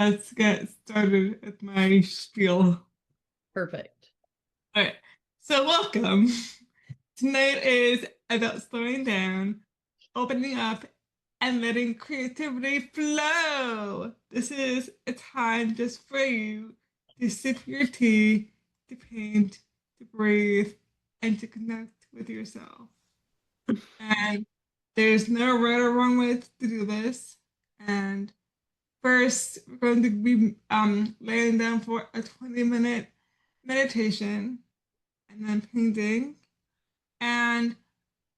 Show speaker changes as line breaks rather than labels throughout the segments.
let's get started with my spiel.
Perfect.
All right. So, welcome. Tonight is about slowing down, opening up, and letting creativity flow. This is a time just for you to sip your tea, to paint, to breathe, and to connect with yourself. And there's no right or wrong way to do this. And first, we're going to be laying down for a 20-minute meditation and then painting. And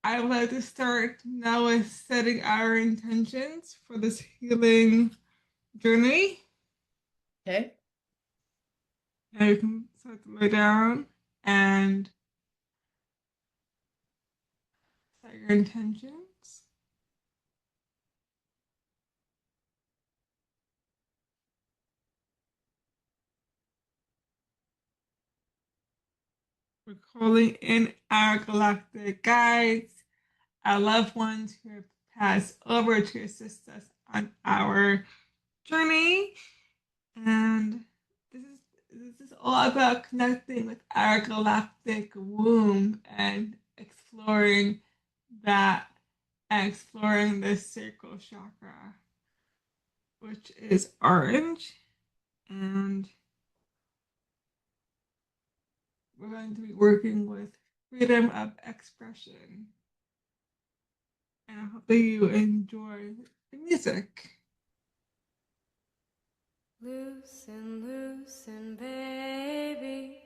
I would like to start now with setting our intentions for this healing journey.
Okay.
Now you can start to lay down and set your intentions. We're calling in our galactic guides, our loved ones who have passed over to assist us on our journey. And this is all about connecting with our galactic womb and exploring that and exploring this sacral chakra, which is orange. And we're going to be working with freedom of expression. And I hope that you enjoy the music.
Loosen, loosen, baby.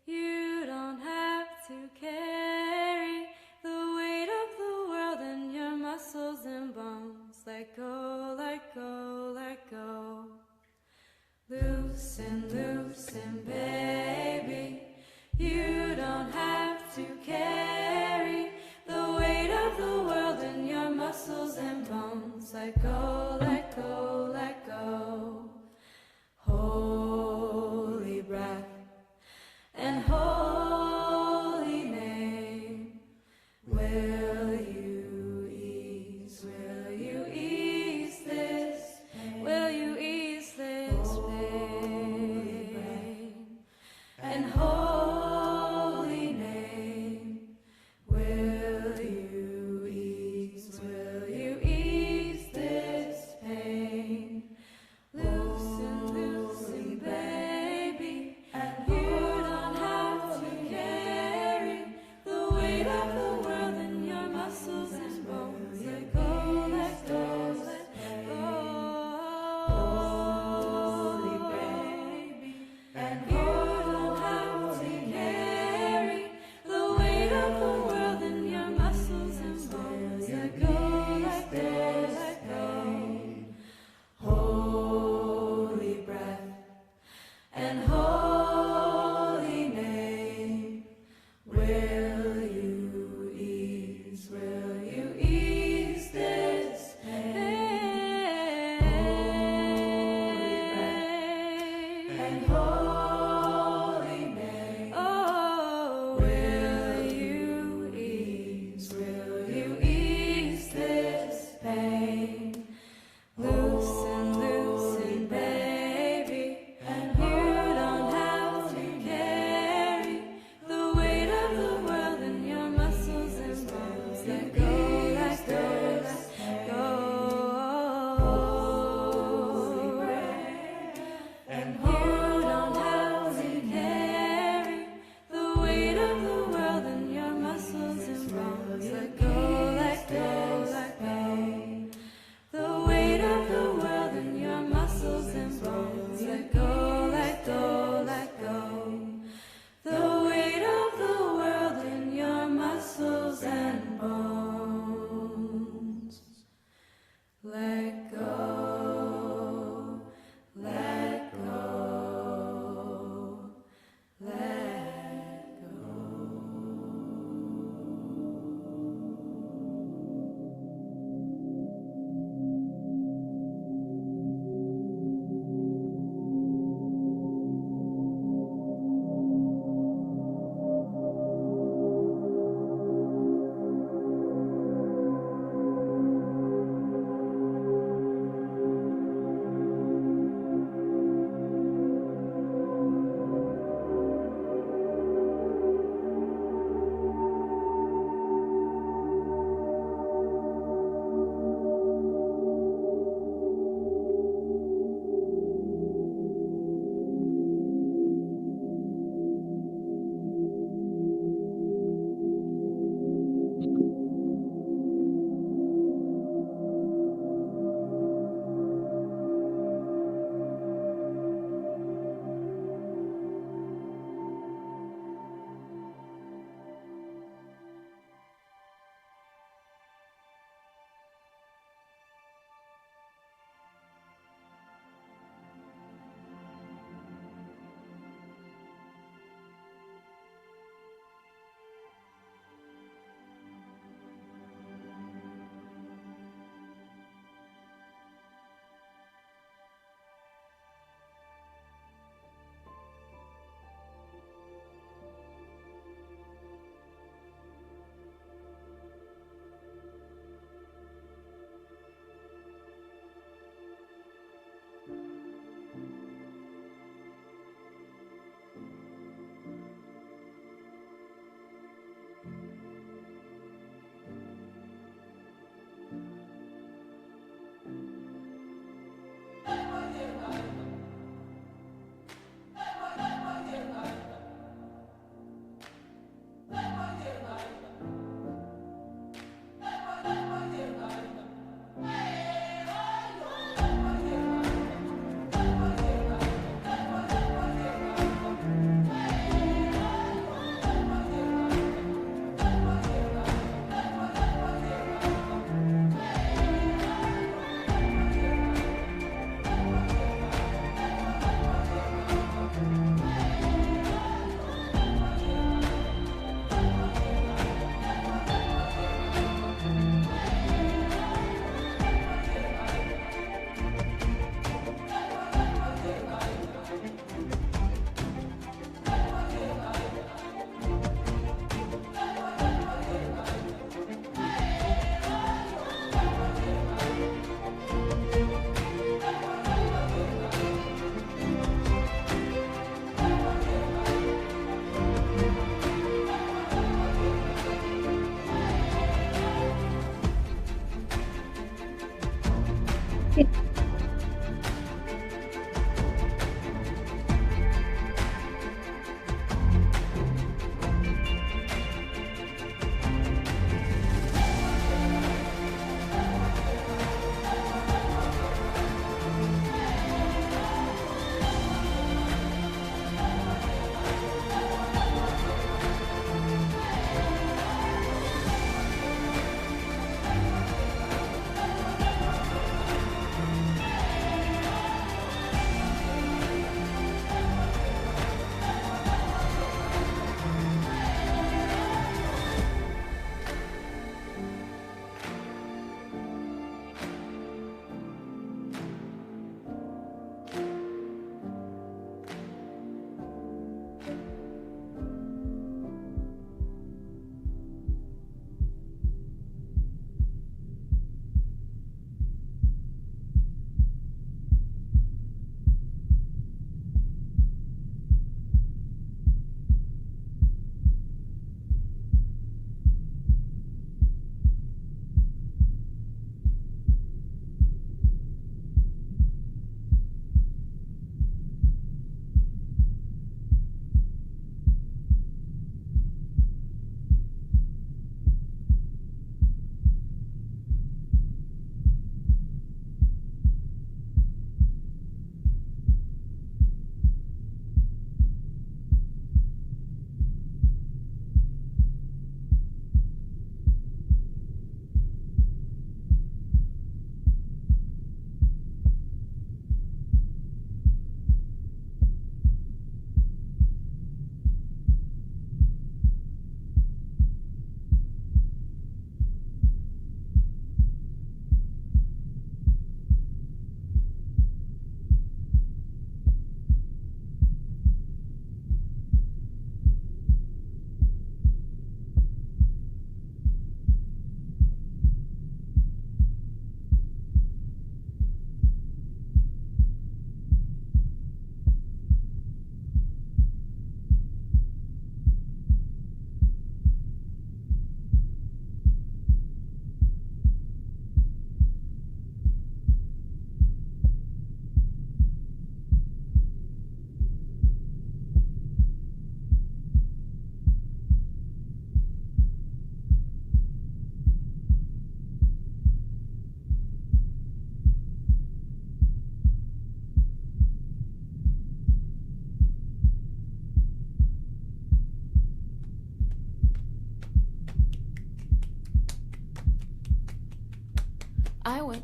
You don't have to carry the weight of the world in your muscles and bones. Let go, let go, let go. Loosen, loosen, baby. You don't have to carry the weight of the world in your muscles and bones. Let go, let go, let go. Holy breath and holy name, will you ease this, will you ease this pain? And holy name, will you ease this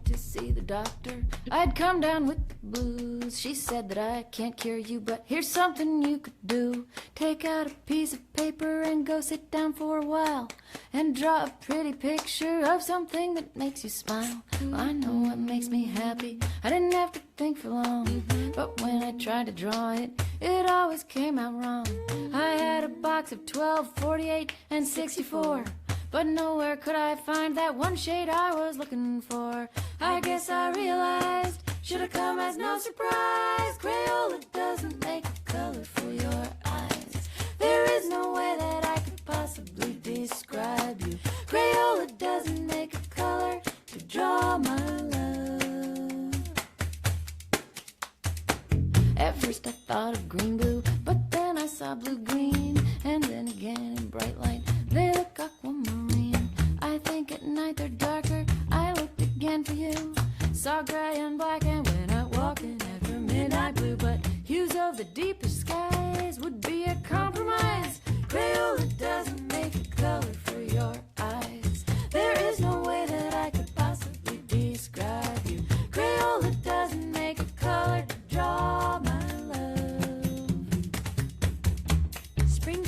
to see the doctor. I'd come down with the blues. She said that I can't cure you, but here's something you could do. Take out a piece of paper and go sit down for a while and draw a pretty picture of something that makes you smile. Well, I know what makes me happy. I didn't have to think for long, but when I tried to draw it, it always came out wrong. I had a box of 12, 48, and 64, but nowhere could I find that one shade I was looking for. I guess I realized, should've come as no surprise, Crayola doesn't make a color for your eyes. There is no way that I could possibly describe you. Crayola doesn't make a color to draw my love. At first I thought of green blue, but then I saw blue-green, and then again in bright light they look aquamarine. I think at night they're darker. I looked again for you, saw gray and black, and went out walking after midnight blue. But hues of the deepest skies would be a compromise. Crayola doesn't make a color for your eyes. There is no way that I could possibly describe you. Crayola doesn't make a color to draw my love. Spring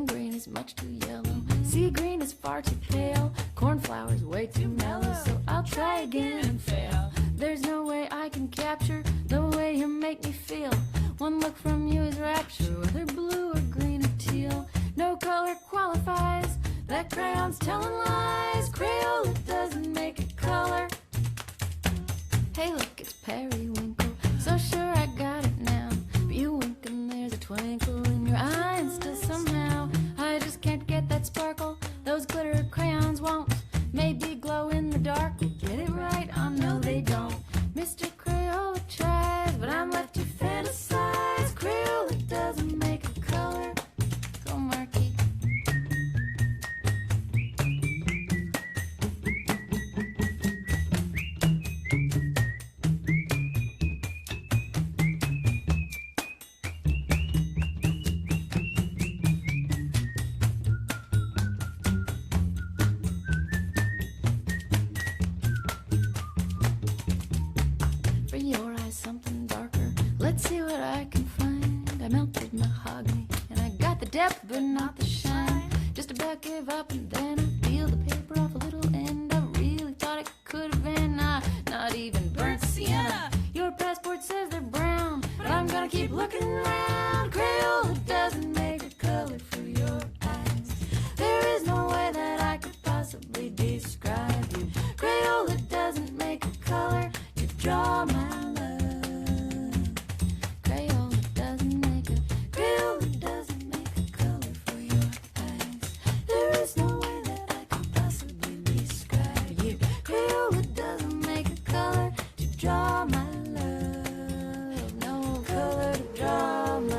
green is much too yellow. Sea green is far too pale. Cornflower's way too mellow. So I'll try again and fail. There's no way I can capture the way you make me feel. One look from you is rapture, whether blue or green or teal. No color qualifies. That crayon's telling lies. Crayola doesn't make a color. Hey look, it's periwinkle. So sure I got it now. But you wink and there's a twinkle in your eye, and still somehow I just can't get that sparkle. Those glitter crayons won't. Maybe glow in the dark. Get it right, I know they don't. Mr. Crayola tries, but I'm left to fantasize. Crayola doesn't make a color. Go Marky. For your eyes something darker. Let's see what I can find. I melted mahogany, and I got the depth but not the shine. Just about gave up, and then I peeled the paper off a little end. I really thought it could have been not even burnt sienna. Your passport says they're brown, but I'm gonna keep looking around. Crayola doesn't make a color for your eyes. There is no way that I could possibly describe you. Crayola doesn't make a color to draw my love. Crayola doesn't make a color for your eyes. There is no way that I could possibly describe you. Crayola doesn't make a color to draw my love. No color to draw my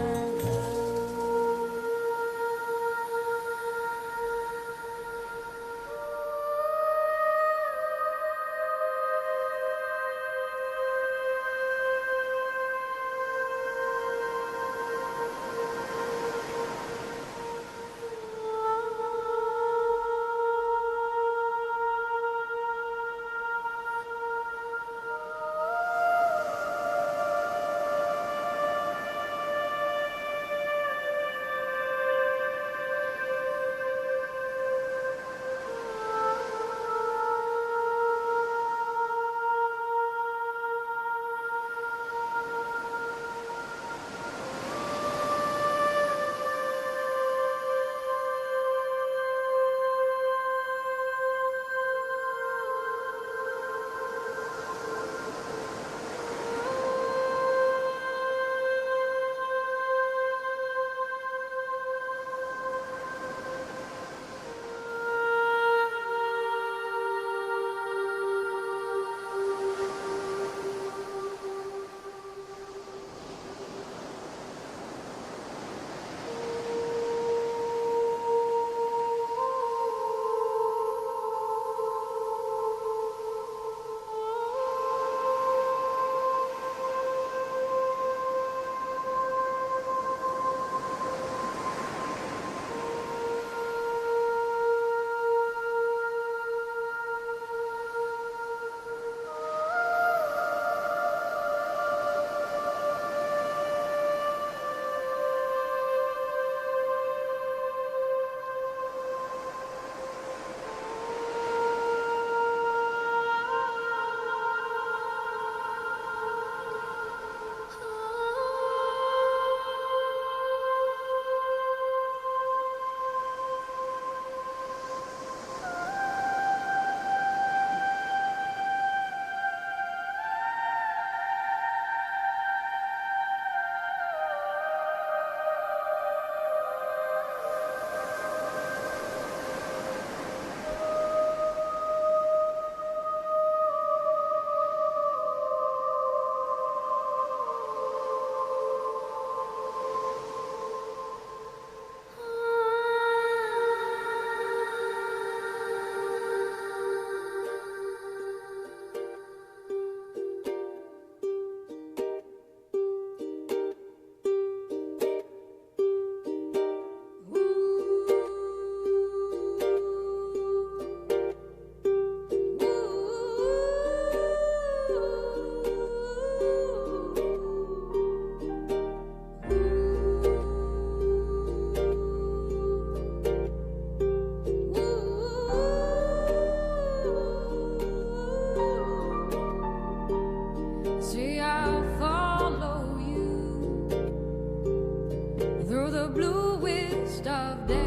bluest of days,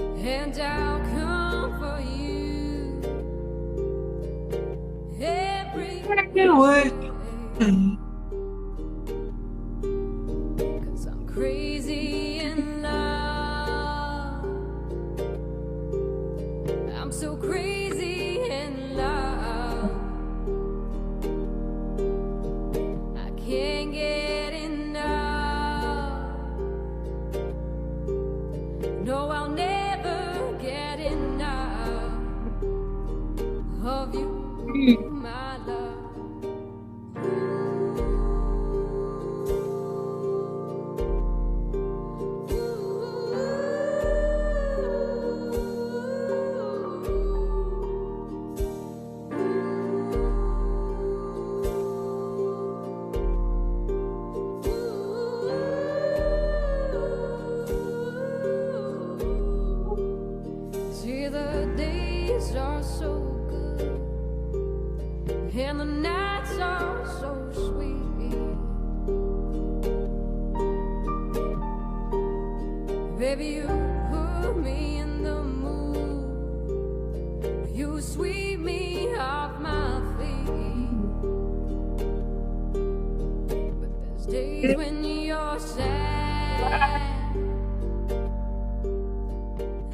and I'll come for you every
What?
way. 'Cause I'm crazy in love. I'm so crazy in love. I can't get enough. No, I'll never get enough of you, my love. See, the days are so good, and the nights are so sweet. Baby, you put me in the mood. You sweep me off my feet. But there's days when you're sad.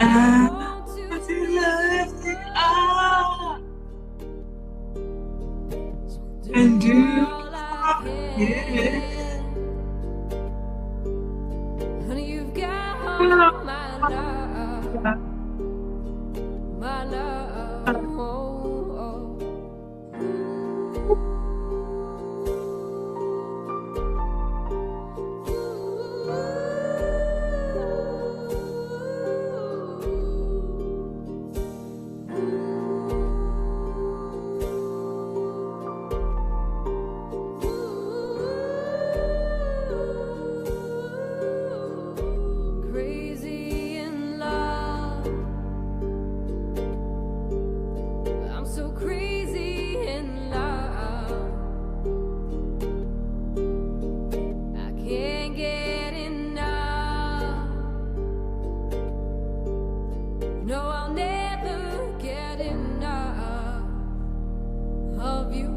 I want to
Lift it up
do
and do
all I
it.
can. Honey, you've got all my love, my love. Oh, oh. Crazy in love. I'm so crazy in love. I can't get enough. No, I'll never get enough of you,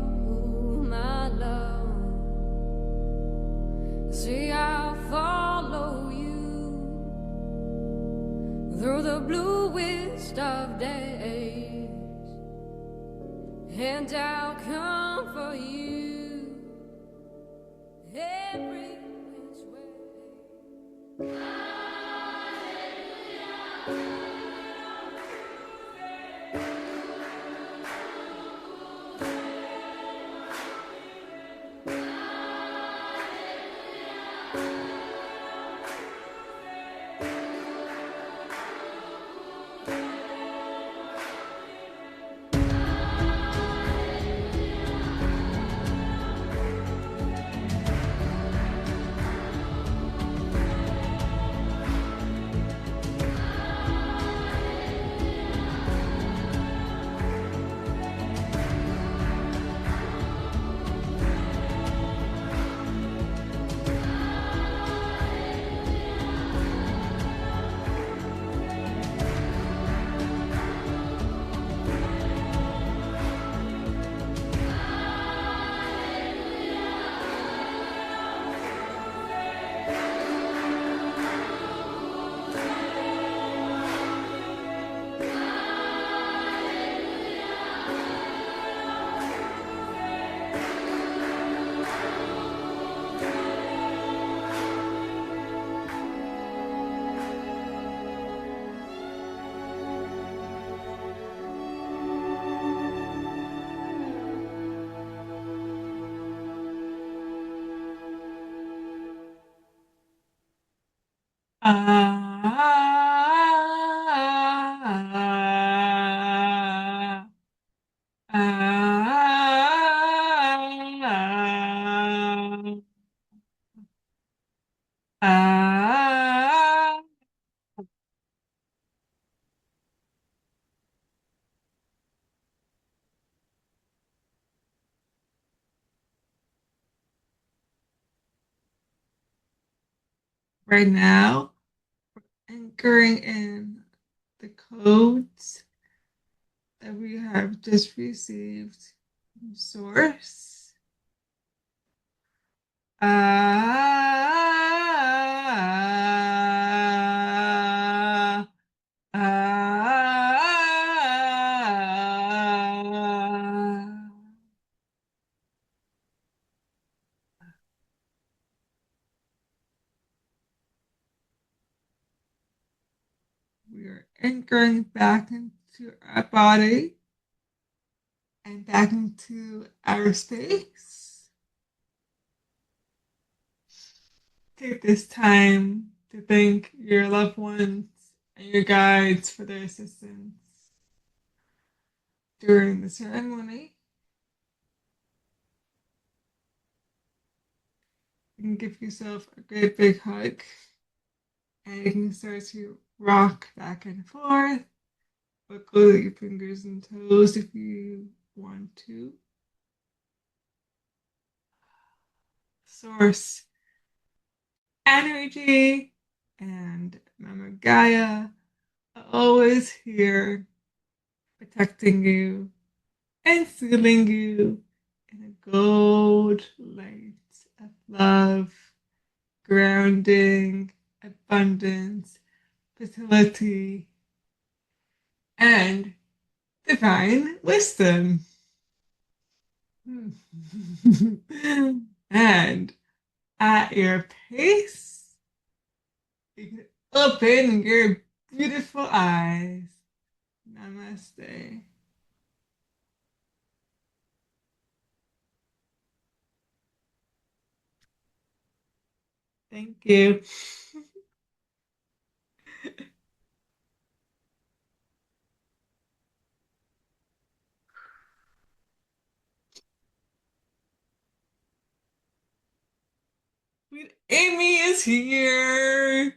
my love. See, I'll follow you through the bluest of days, and I'll come for you every which way.
Ah, ah, ah. right now, anchoring in the codes that we have just received from Source. Ah, ah. We are anchoring back into our body and back into outer space. Take this time to thank your loved ones and your guides for their assistance during the ceremony. You can give yourself a great big hug and you can start to rock back and forth. Wiggle your fingers and toes if you want to. Source energy and Mama Gaia are always here protecting you and sealing you in a gold light of love, grounding, abundance, fertility, and divine wisdom. And at your pace, you can open your beautiful eyes. Namaste. Thank you. Sweet Amy is here. I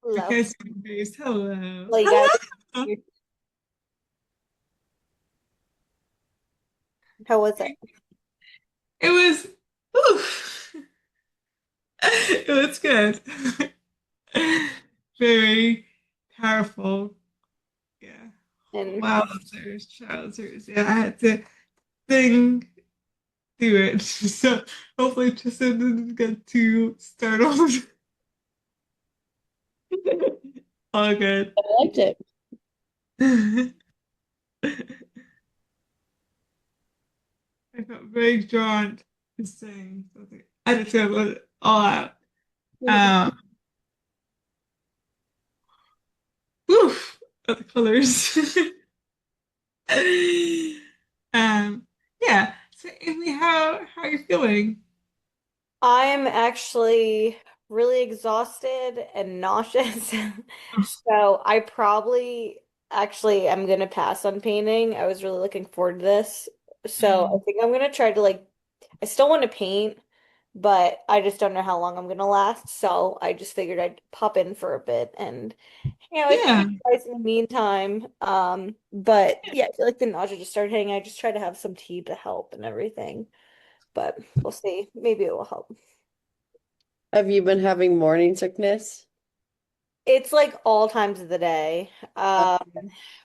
Hello.
can't see your face. Hello.
Well, you guys,
Hello.
how was it?
It was, oof. It was good. Very powerful. Yeah.
And
Wowzers, trousers. Yeah, I had to sing through it. So hopefully Tristan didn't get too startled. All good.
I liked it.
I felt very drawn to sing. So I just gotta let it all out. Um, Woof, of the colors. um, yeah. So Amy, how are you feeling?
I'm actually really exhausted and nauseous. So I probably actually am gonna pass on painting. I was really looking forward to this. So I
Mm,
think I'm gonna try to I still want to paint, but I just don't know how long I'm gonna last. So I just figured I'd pop in for a bit and hang out with you
yeah.
guys in the meantime. But yeah, I feel like the nausea just started hitting. I just tried to have some tea to help and everything, but we'll see. Maybe it will help.
Have you been having morning sickness?
It's like all times of the day.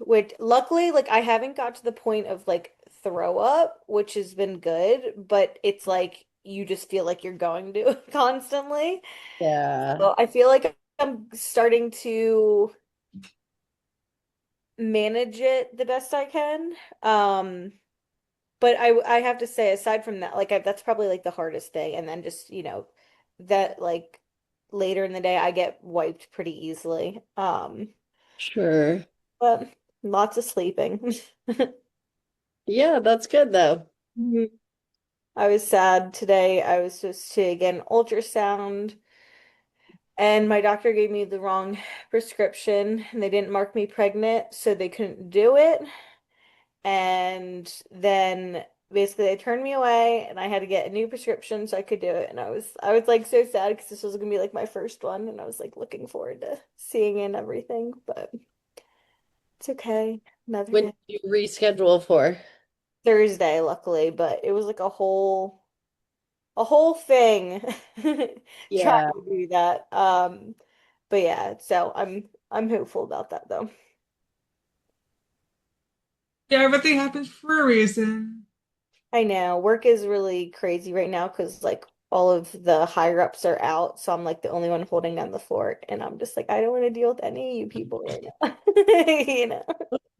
Which luckily, like I haven't got to the point of like throw up, which has been good, but it's like you just feel like you're going to constantly.
Yeah,
So I feel like I'm starting to manage it the best I can. But I have to say, aside from that, that's probably like the hardest thing. And then just, that like later in the day I get wiped pretty easily.
sure.
But lots of sleeping.
Yeah, that's good though.
Mhm. I was sad today. I was supposed to get an ultrasound, and my doctor gave me the wrong prescription, and they didn't mark me pregnant, so they couldn't do it. And then basically they turned me away and I had to get a new prescription so I could do it. And I was like so sad because this was gonna be like my first one and I was like looking forward to seeing it and everything, but it's okay. Another
When
day.
did you reschedule for?
Thursday, luckily, but it was like a whole a whole thing trying
Yeah.
to do that. But yeah, so I'm hopeful about that though.
Yeah, everything happens for a reason.
I know work is really crazy right now because like all of the higher ups are out, so I'm like the only one holding down the fort, and I'm just like I don't want to deal with any of you people right now. You know.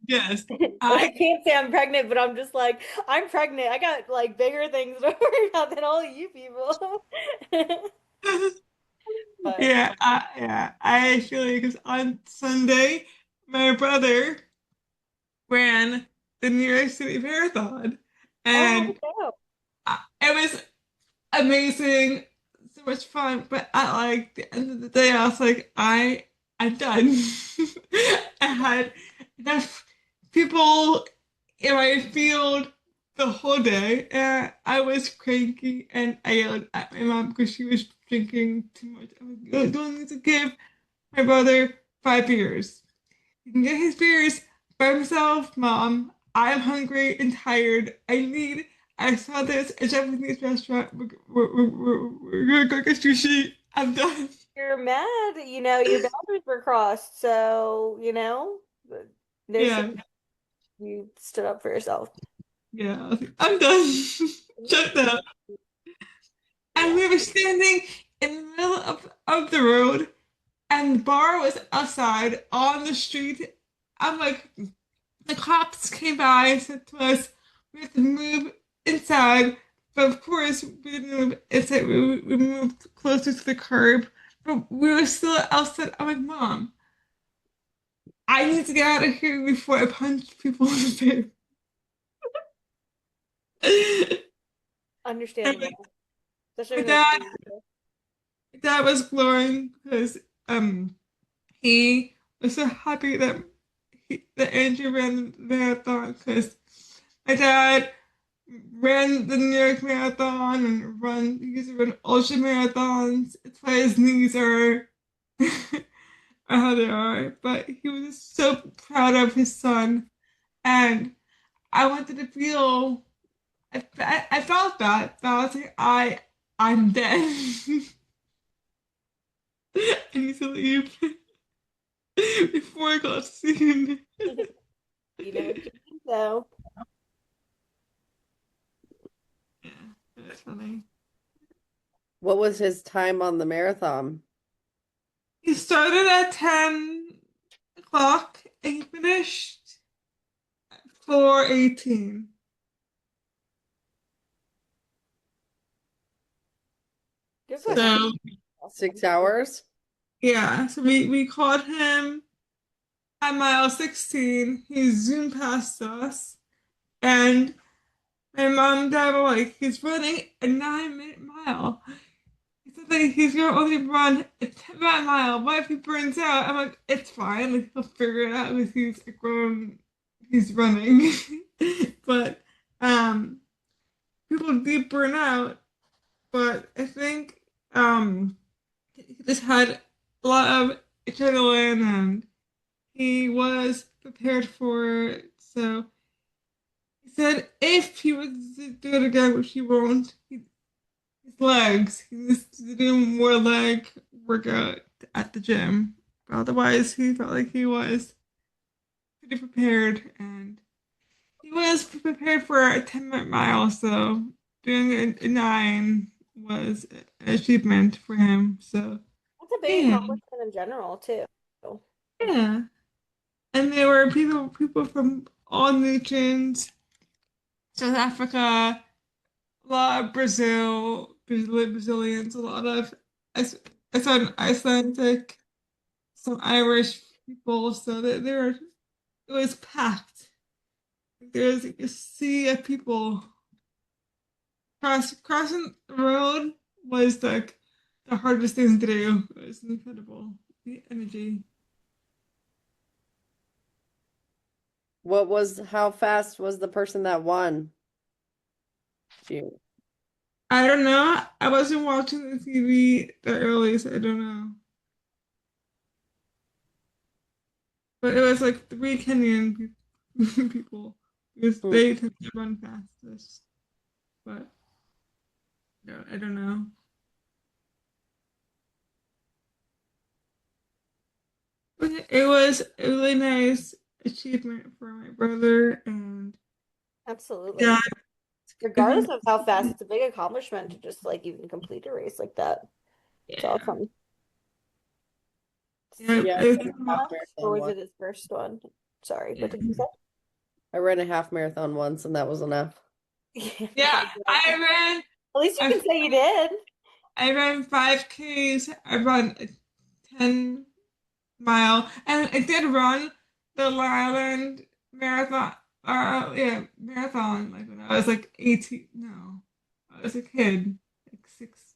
Yes.
Like I
I
can't say I'm pregnant, but I'm just like I'm pregnant. I got like bigger things to worry about than all of you people. But
I feel like because on Sunday, my brother ran the New York City Marathon,
oh
and
no.
it was amazing, so much fun. But at like the end of the day, I was like, I'm done. I had enough people in my field the whole day, and I was cranky, and I yelled at my mom because she was drinking too much. I was like, don't need to give my brother 5 beers. He can get his beers by himself, Mom. I'm hungry and tired. I saw this a Japanese restaurant. We're gonna go get sushi. I'm done.
You're mad, your boundaries were crossed, so there's
Yeah,
you stood up for yourself.
yeah. I was like, I'm done. Shut up. And
Yeah.
we were standing in the middle of the road, and the bar was outside on the street. I'm like, the cops came by and said to us, we have to move inside. But of course, we didn't move inside. We moved closer to the curb. But we were still outside. I'm like, Mom, I need to get out of here before I punch people in the face. And
Understandable, especially
my
when they're
dad,
seeing you.
my dad was glowing because he was so happy that Andrew ran the marathon because my dad ran the New York Marathon and he used to run ultra marathons. It's why his knees are how they are. But he was just so proud of his son, and I wanted to feel. I felt that, but I was like, I'm dead. I need to leave before I got seen.
You know what you mean, though.
Yeah, that's funny.
What was his time on the marathon?
He started at 10 o'clock and he finished at 4:18.
Good for him.
So
6 hours?
yeah, so we called him at mile 16. He zoomed past us, and my mom and dad were like, he's running a 9-minute mile. He said that he's gonna only run a 10-minute mile. What if he burns out? I'm like, it's fine. Like he'll figure it out because he's a grown. He's running, but um, people do burn out. But I think he just had a lot of adrenaline and he was prepared for it. So he said if he was to do it again, which he won't, his legs, he needs to do more leg workout at the gym. But otherwise, he felt like he was pretty prepared and he was prepared for a 10-minute mile. So doing a 9 was an achievement for him. So
That's a big
yeah,
accomplishment in general, too.
yeah. And there were people from all nations, South Africa, a lot of Brazilians, a lot of I, I saw an Icelandic, some Irish people, so that it was packed. There was a sea of people. Crossing the road was like the hardest thing to do. It was incredible. The energy.
How fast was the person that won? You.
I don't know. I wasn't watching the TV that early, so I don't know. But it was like three Kenyan people because
Hmm.
they tend to run fastest. But I don't know. But it was a really nice achievement for my brother and
Absolutely.
dad.
Regardless of how fast, it's a big accomplishment to just like even complete a race like that. It's
Yeah.
awesome.
Yeah,
Yeah, I ran a half
Or
marathon
was
once.
it his first one? Sorry,
yeah.
what did you say?
I ran a half marathon once, and that was enough.
Yeah,
Yeah,
at least you
I
can say you did.
I ran 5Ks. I run a 10 mile, and I did run the Long Island marathon. Yeah, marathon. Like when I was like 18. No, I was a kid, like six.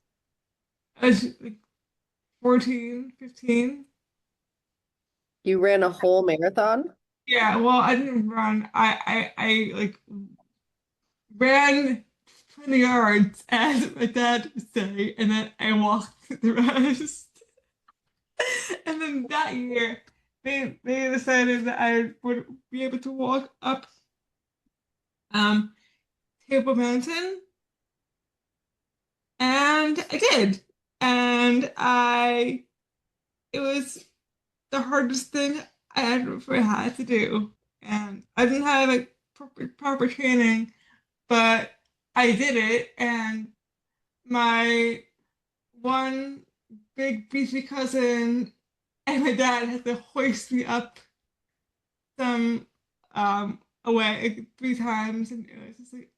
I was like 14, 15.
You ran a whole marathon?
Yeah, well, I didn't run. I like ran 20 yards, as my dad would say, and then I walked the rest. And then that year, they decided that I would be able to walk up um Table Mountain, and I did. And it was the hardest thing I ever had to do, and I didn't have like proper training, but I did it, and my one big beefy cousin and my dad had to hoist me up some away like 3 times, and it was just like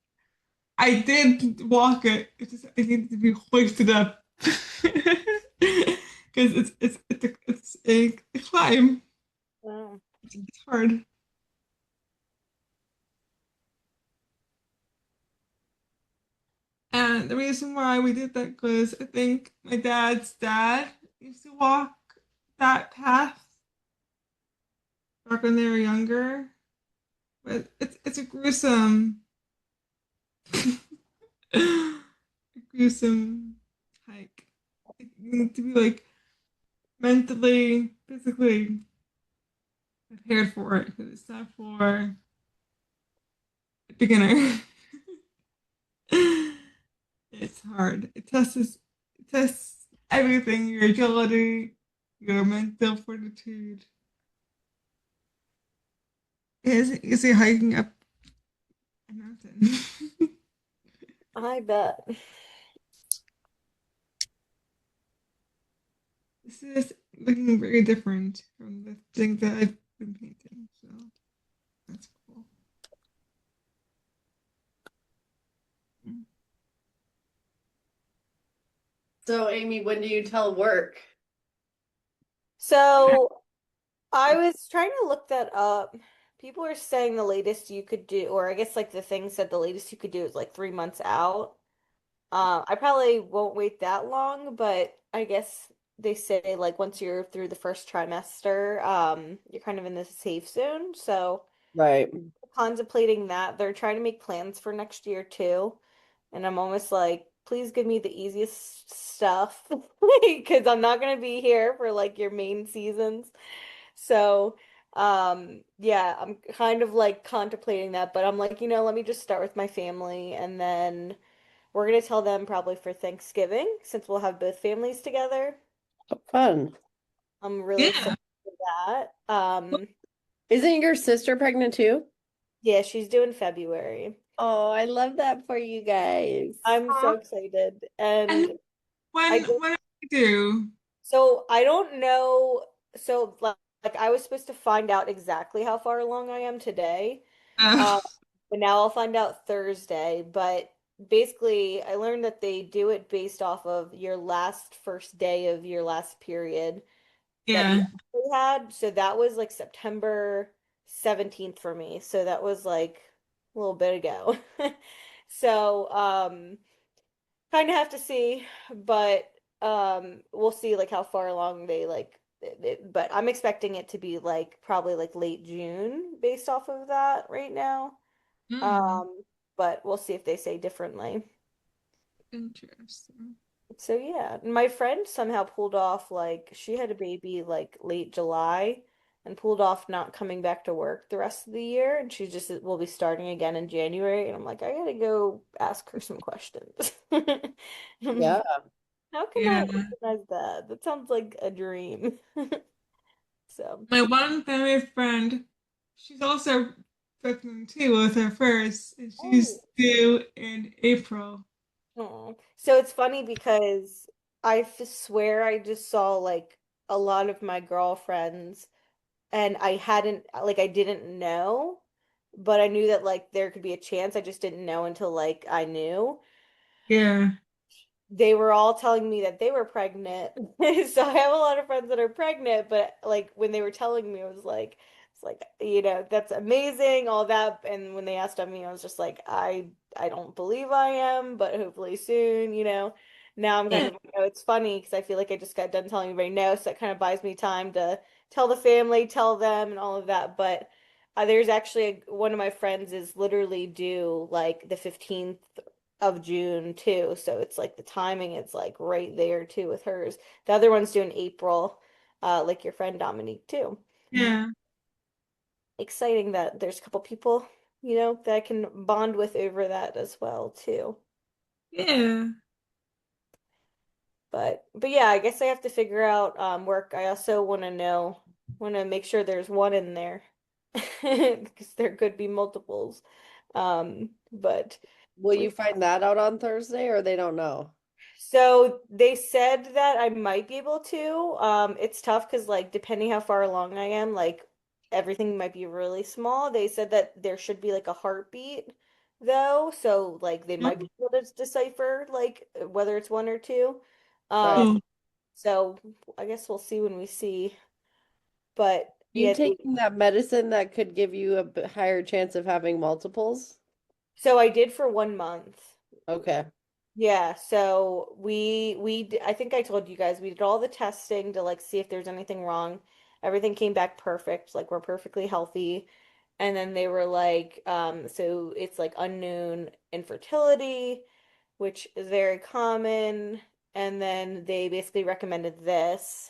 I did walk it. It's just I needed to be hoisted up because it's a climb.
Wow.
It's hard. And the reason why we did that was I think my dad's dad used to walk that path back when they were younger. But it's a a gruesome hike. You need to be like mentally, physically prepared for it because it's not for a beginner. It's hard. It tests everything, your agility, your mental fortitude. Is it hiking up a mountain?
I bet.
This is looking very different from the thing that I've been painting, so that's cool.
So, Amy, when do you tell work?
So I was trying to look that up. People are saying the latest you could do, or I guess like the thing said the latest you could do is like 3 months out. I probably won't wait that long, but I guess they say like once you're through the first trimester, you're kind of in the safe zone. So
Right.
contemplating that. They're trying to make plans for next year too. And I'm almost like, please give me the easiest stuff because I'm not gonna be here for like your main seasons. So, yeah, I'm kind of like contemplating that, but I'm like, let me just start with my family and then we're gonna tell them probably for Thanksgiving since we'll have both families together.
Oh, fun.
I'm really
Yeah.
excited for that.
Isn't your sister pregnant too?
Yeah, she's due in February.
Oh, I love that for you guys.
I'm so
Aw.
excited.
And
And I just,
when do you do?
so I don't know. So like I was supposed to find out exactly how far along I am today.
Uh,
Um, but now I'll find out Thursday. But basically, I learned that they do it based off of your last first day of your last period that you
yeah.
actually had. So that was like September 17th for me. So that was like a little bit ago. So, kind of have to see, but we'll see like how far along they like but I'm expecting it to be like probably like late June based off of that right now.
Hmm.
Um, but we'll see if they say differently.
Interesting.
So yeah, my friend somehow pulled off like she had a baby like late July and pulled off not coming back to work the rest of the year, and she just will be starting again in January. And I'm like, I gotta go ask her some questions.
Yeah.
How can I
Yeah.
organize that? That sounds like a dream. So,
My one family friend, she's also pregnant too with her first, and
oh,
she's due in April.
oh. So it's funny because swear I just saw like a lot of my girlfriends, and I hadn't, like, I didn't know, but I knew that like there could be a chance. I just didn't know until like I knew.
Yeah.
They were all telling me that they were pregnant. So I have a lot of friends that are pregnant, but like when they were telling me, it was like, it's like, that's amazing, all that. And when they asked on me, I was just like, I don't believe I am, but hopefully soon. Now I'm kind
Yeah.
of, it's funny because I feel like I just got done telling everybody no, so that kind of buys me time to tell the family, tell them, and all of that. But there's actually one of my friends is literally due like the 15th of June too. So it's like the timing is like right there too with hers. The other one's due in April, like your friend Dominique too.
Yeah.
Exciting that there's a couple people, that I can bond with over that as well too.
Yeah.
But yeah, I guess I have to figure out work. I also want to make sure there's one in there because there could be multiples. But
Will
we
you find that out on Thursday or they don't know?
So they said that I might be able to. It's tough because like depending how far along I am, like everything might be really small. They said that there should be like a heartbeat though, so like they might be able to decipher like whether it's one or two. Um,
Right.
Oh,
so I guess we'll see when we see. But
You
yeah,
taking that medicine that could give you a higher chance of having multiples?
so I did for 1 month.
Okay.
Yeah, so I think I told you guys we did all the testing to like see if there's anything wrong. Everything came back perfect, like we're perfectly healthy. And then they were like, so it's like unknown infertility, which is very common. And then they basically recommended this.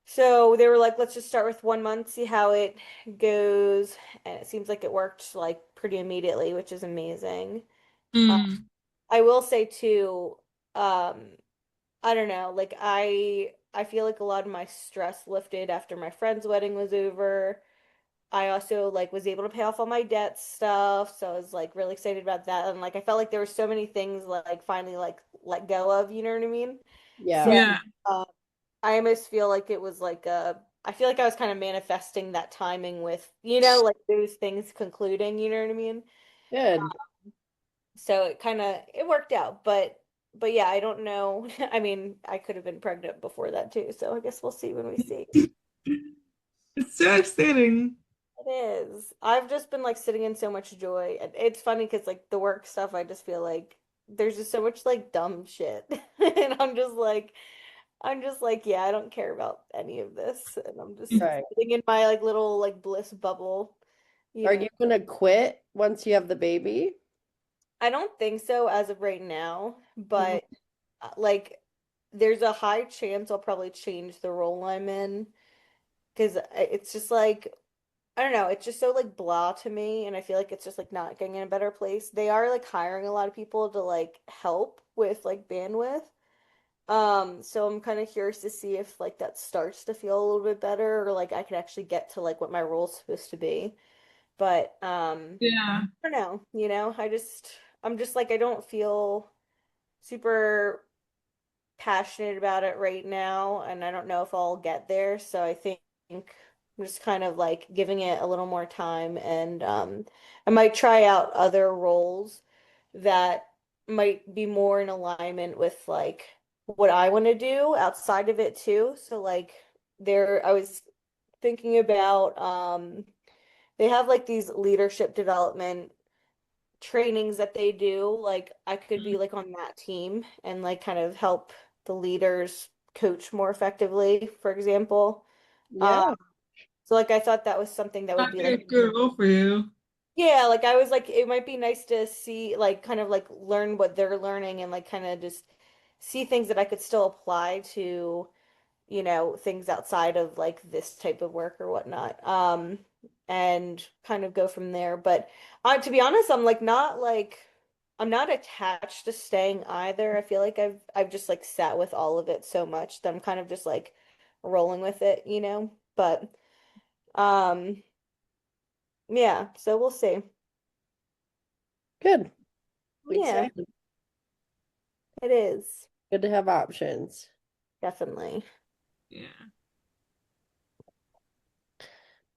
So they were like, let's just start with 1 month, see how it goes. And it seems like it worked like pretty immediately, which is amazing.
mm,
I will say too, um, I don't know, like I feel like a lot of my stress lifted after my friend's wedding was over. I also like was able to pay off all my debt stuff, so I was like really excited about that. And like I felt like there were so many things like finally like let go of, you know what I mean? So
Yeah.
yeah.
um, I almost feel like it was like I feel like I was kind of manifesting that timing with, like those things concluding, you know what I mean?
Good.
So it worked out, but yeah, I don't know. I mean, I could have been pregnant before that too, so I guess we'll see when we see.
It's so exciting.
It is. I've just been like sitting in so much joy. It's funny because like the work stuff, I just feel like there's just so much like dumb shit. And I'm just like, yeah, I don't care about any of this. And I'm just
Right.
sitting in my like little like bliss bubble, you
Are
know.
you gonna quit once you have the baby?
I don't think so as of right now,
Mhm.
but like there's a high chance I'll probably change the role I'm in because it's just like I don't know, it's just so like blah to me, and I feel like it's just like not getting in a better place. They are like hiring a lot of people to like help with like bandwidth. So I'm kind of curious to see if like that starts to feel a little bit better or like I could actually get to like what my role's supposed to be. But
Yeah.
I don't know, I'm just like I don't feel super passionate about it right now, and I don't know if I'll get there. So I think I'm just kind of like giving it a little more time, and I might try out other roles that might be more in alignment with like what I want to do outside of it too. So like I was thinking about they have like these leadership development trainings that they do, like I could be like on that team and like kind of help the leaders coach more effectively, for example. Uh,
Yeah.
so like I thought that was something that would
That'd
be
be a
like,
good role for you.
yeah, like I was like, it might be nice to see, like, kind of like learn what they're learning and like kind of just see things that I could still apply to things outside of like this type of work or whatnot. And kind of go from there. But to be honest, I'm not attached to staying either. I feel like I've just like sat with all of it so much that I'm kind of just like rolling with it. But um yeah, so we'll see.
Good.
Yeah,
Excited.
it is.
Good to have options.
Definitely.
Yeah.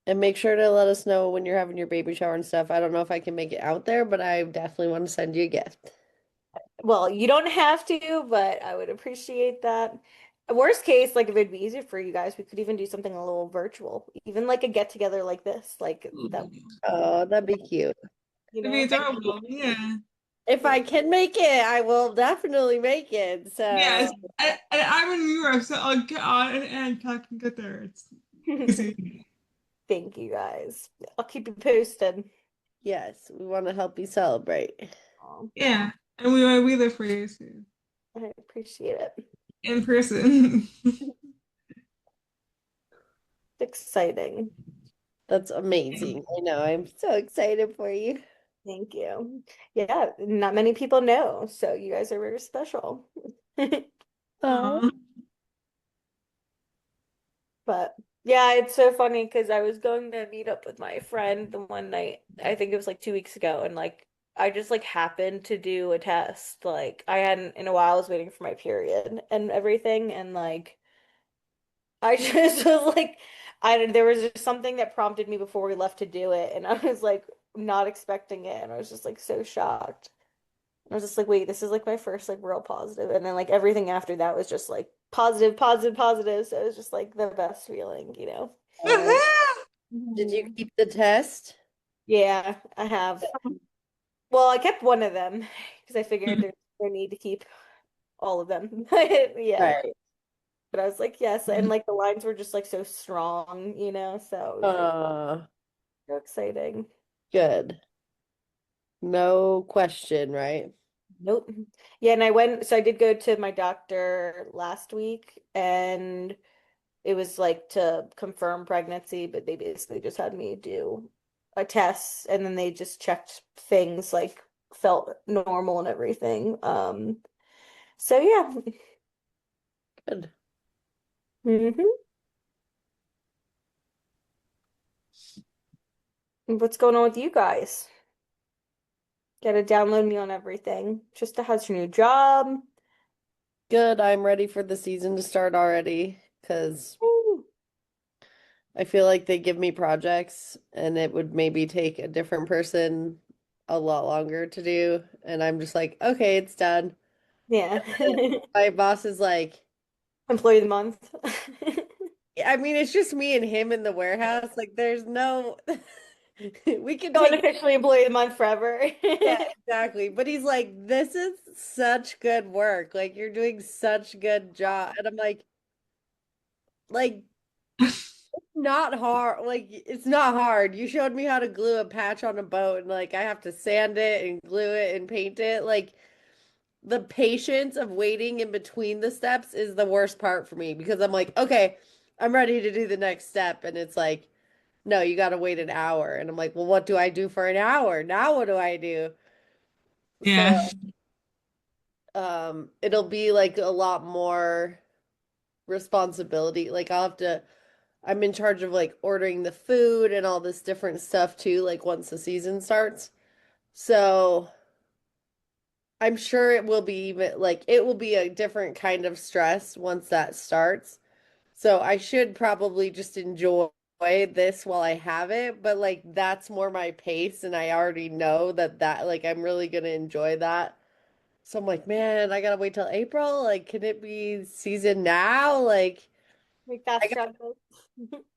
And make sure to let us know when you're having your baby shower and stuff. I don't know if I can make it out there, but I definitely want to send you a gift.
Well, you don't have to, but I would appreciate that. Worst case, like if it'd be easier for you guys, we could even do something a little virtual, even like a get together like this, like that,
Oh, that'd be cute.
you
It'd be
know?
adorable. Yeah.
If I can make it, I will definitely make it. So,
Yes. I'm in Europe, so I'll get on and I can get there. It's easy.
Thank you guys. I'll keep you posted.
yes, we want to help you celebrate.
Oh,
Yeah. And we want to be there for you too.
I appreciate it.
In person.
It's exciting.
That's amazing. I know. I'm so excited for you.
Thank you. Yeah, not many people know, so you guys are very special.
Oh,
Aw.
But yeah, it's so funny because I was going to meet up with my friend the one night, I think it was like 2 weeks ago, and like I just like happened to do a test. Like I hadn't in a while, I was waiting for my period and everything, and like I just was like there was just something that prompted me before we left to do it, and I was like not expecting it, and I was just like so shocked. I was just like, wait, this is like my first like real positive. And then like everything after that was just like positive, positive, positive. So it was just like the best feeling.
uh, did you
Mhm.
keep the test?
Yeah, I have. Well, I kept one of them because I figured there's no need to keep all of them. Yeah.
Right.
But I was like, yes. And like the lines were just like so strong, so it was like
Uh,
so exciting.
good. No question, right?
Nope. Yeah, and so I did go to my doctor last week and it was like to confirm pregnancy, but they basically just had me do a test and then they just checked things like felt normal and everything. So yeah.
Good.
hmm What's going on with you guys? Gotta download me on everything. Trista has her new job.
Good. I'm ready for the season to start already because
Woo.
I feel like they give me projects and it would maybe take a different person a lot longer to do. And I'm just like, okay, it's done.
Yeah.
And my boss is like,
Employee of the month.
I mean, it's just me and him in the warehouse. Like, there's no, we can take,
Unofficially employee of the month forever.
yeah, exactly. But he's like, this is such good work. Like, you're doing such good job. And I'm like, not hard. Like, it's not hard. You showed me how to glue a patch on a boat, and like, I have to sand it and glue it and paint it. Like, the patience of waiting in between the steps is the worst part for me because I'm like, okay, I'm ready to do the next step. And it's like, no, you got to wait an hour. And I'm like, well, what do I do for an hour? Now what do I do? So,
Yeah.
it'll be like a lot more responsibility. Like I'm in charge of like ordering the food and all this different stuff too, like once the season starts. So I'm sure it will be even like it will be a different kind of stress once that starts. So I should probably just enjoy this while I have it, but like that's more my pace and I already know that like I'm really gonna enjoy that. So I'm like, man, I gotta wait till April. Like, can it be season now? Like,
Make
I
fast
got
track boats.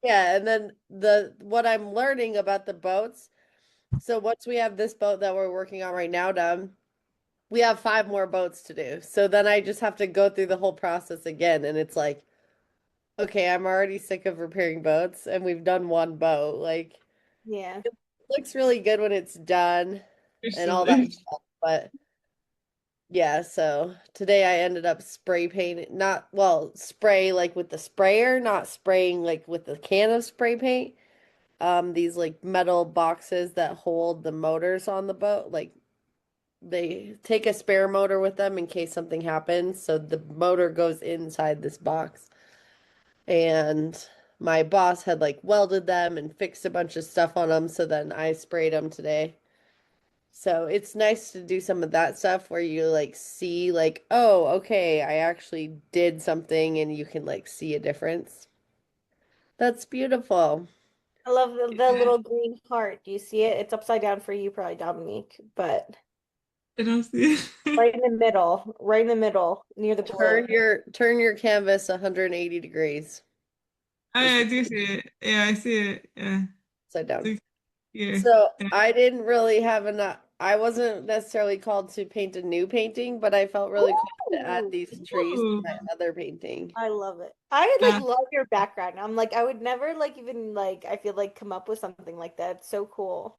yeah, and then the what I'm learning about the boats. So once we have this boat that we're working on right now done, we have 5 more boats to do. So then I just have to go through the whole process again, and it's like, okay, I'm already sick of repairing boats, and we've done one boat. Like,
Yeah.
it looks really good when it's done
You're
and all that
silly.
stuff, but Yeah, so today I ended up spray painting, not, well, spray like with the sprayer, not spraying like with the can of spray paint. These like metal boxes that hold the motors on the boat, like they take a spare motor with them in case something happens. So the motor goes inside this box. And my boss had like welded them and fixed a bunch of stuff on them. So then I sprayed them today. So it's nice to do some of that stuff where you like see like, oh, okay, I actually did something and you can like see a difference. That's beautiful.
I love the little green heart. Do you see it? It's upside down for you, probably, Dominique, but
I don't see it.
right in the middle, near the globe.
Turn your canvas 180 degrees.
Oh,
You
yeah,
should
I do see it. Yeah, I see it. Yeah.
upside down.
So here.
So
Yeah.
I didn't really have enough. I wasn't necessarily called to paint a new painting, but I felt really called to add
Ooh,
these trees to
Ooh.
my other painting.
I love it. I like
Uh,
love your background. I'm like, I would never like even like I feel like come up with something like that. It's so cool.
yeah,